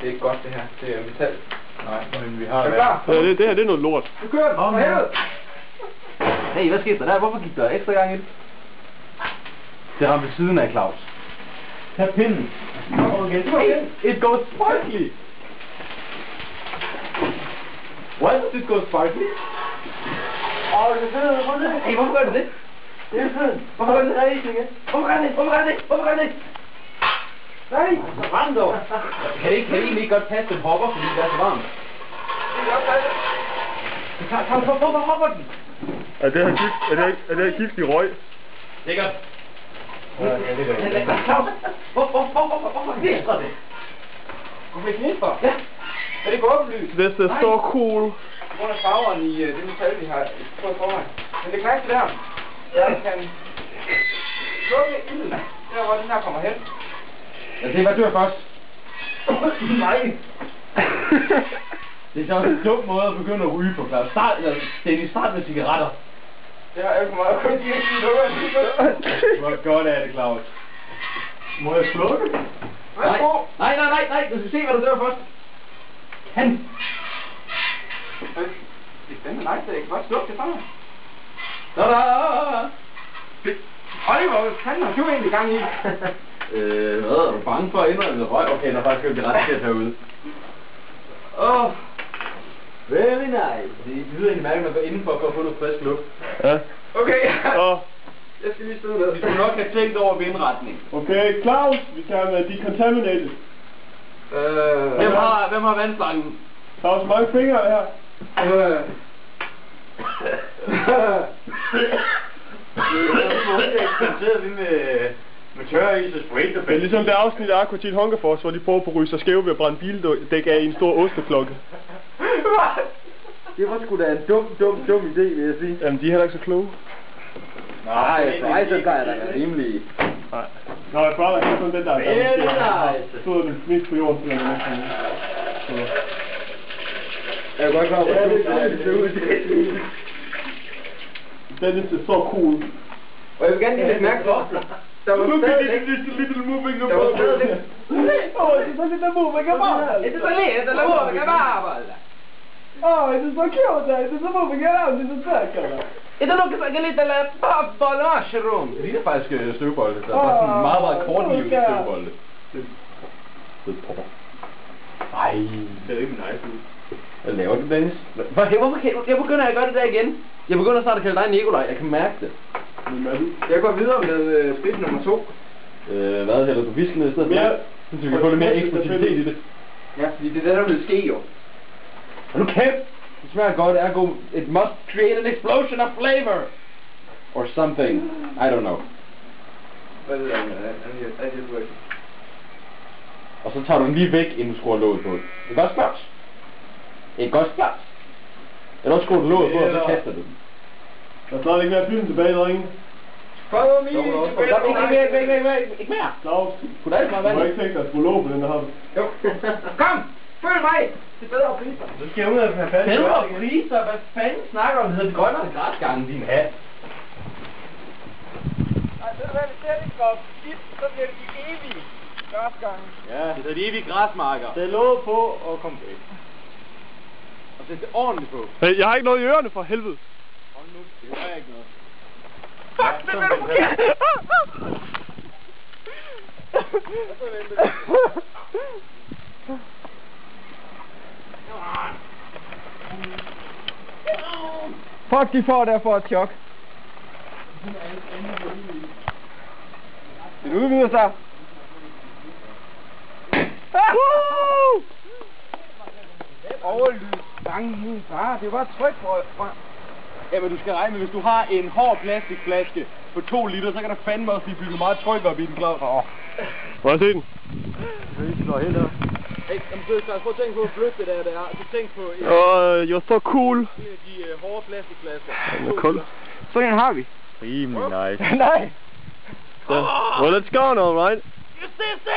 Det er ikke godt det her. Det er metal. Nej, men vi har... Er du klar? Ja, det her det er noget lort. Du kører den, for helvede! Hey, hvad skete der der? Hvorfor gik der ekstra gang i det? Det ramte ved siden af, Claus. Tag pinden. Okay. Hey, it goes sparkly. Why does it go sparkly? Hey, hvorfor gør det det? Det er sådan. Hvorfor gør det det? Hvorfor gør det? Nej! Så varmt dog. Kan det egentlig ikke godt passe, den hopper, fordi det er så varmt? Hvorfor hopper den? Er det her giftig røg? Lækkert. Ja, det gør det. Claus, hvorfor knistrer det? Hvorfor ikke knistrer? Ja. Er det godt oplyst? This is so cool. På grund af farveren i det metal, vi har fået foran. Men det klasse der, jeg kan slukke ilden, der hvor den her kommer hen. Jeg ser, hvad dør først. Nej! Det er så også en dum måde at begynde at ryge på, Claus. Start med cigaretter. Det har jeg ikke meget kun de ikke lukker. Hvor godt er det, Claus? Må jeg slukke? Nej. Du skal se, hvad der dør først. Han. Det er spændende nice, jeg kan godt slukke det sammen. Oliver, han har jo egentlig gang i. Hvad? Er du bange for at indrømme røg? Okay, der er faktisk købt det ret tæt herude. Very nice. Det lyder egentlig mærkeligt, at man går indenfor for at få noget frisk luft. Ja. Okay. Og Jeg skal lige sidde ned. Vi skulle nok have tænkt over vindretning. okay, Claus, vi skal have decontaminated. Hvem har vandslangen? Claus, hvor mange fingre er her? med tørre is og sprit og Det er ligesom det afsnit af Aqua Teen Hunger Force, hvor de prøver på at ryge sig skæve ved at brænde bildæk af i en stor osteklokke. Det var sgu da en dum idé, vil jeg sige. Jamen, de er heller ikke så kloge. Nej, så plejer der være rimelig. Nej. Nå, jeg prøver at sådan den der. Very nice. Stod den mest på jorden, så så. Jeg er godt klar over, at det ser ud. Den er så cool. Og jeg vil gerne lige lægge mærke til, der var stadigvæk... little moving Der var stadigvæk... it's a little moving about. It's a little moving about. Oh, it is so cute. It is moving around in a circle. Det lukter sådan lidt af mushroom. Det ligner faktisk støvbolde. Der er sådan en meget kortlivet støvbolde. Det er popper. Ej, det er ikke nice ud. Hvad laver du, Dennis? Jeg begynder at gøre det der igen. Jeg begynder snart at kalde dig Nikolaj. Jeg kan mærke det. Jeg går videre med skridt nummer 2. Hvad hælder du fisken ned i stedet for? Så vi kan få lidt mere eksplosivitet i det. Ja, fordi det er det, der vil ske jo. Og nu kæft! Det smager godt, ergo it must create an explosion of flavor! Or something. I don't know. Hvad er det der? Og så tager du den lige væk, inden du skruer låget på. Et godt splads. Et godt splads. Eller også skruer du låget på, og så kaster du den. Der er snart ikke mere film tilbage, drenge. Follow me! Ikke mere! Claus, Kunne der ikke meget du har vand? ikke tænkt dig at skulle låge på den der hånd. Jo. Kom! Følg mig! Det er bedre priser. Så skal jeg ud af fanden. Bedre priser? Hvad fanden snakker om? Det hedder det grønnere græsgangen, din hat. Ej, det er hvad, hvis det ikke går skidt, så bliver det de evige græsgange. Ja, det hedder de evige græsmarker. Sæt låget på og kom væk. Og sæt det ordentligt på. Hey, jeg har ikke noget i ørerne for helvede. Hold nu, det gør ikke noget. Fuck, det er forkert! Fuck, de får derfor et chok. Det udvider sig. Overlyd. Bange, far. Det var tryk for... Jamen du skal regne med, hvis du har en hård plastikflaske på 2 liter, så kan der fandme også blive bygget meget tryk op i den, Claus. Må jeg se den? Det slår helt op. Hey, Claus, prøv at tænke på at flytte det der. Så tænk på en You're so cool. af de hårde plastikflasker. Den er kold. Sådan en har vi. Rimelig nice. Nej. So, well, let's go now, right? You see,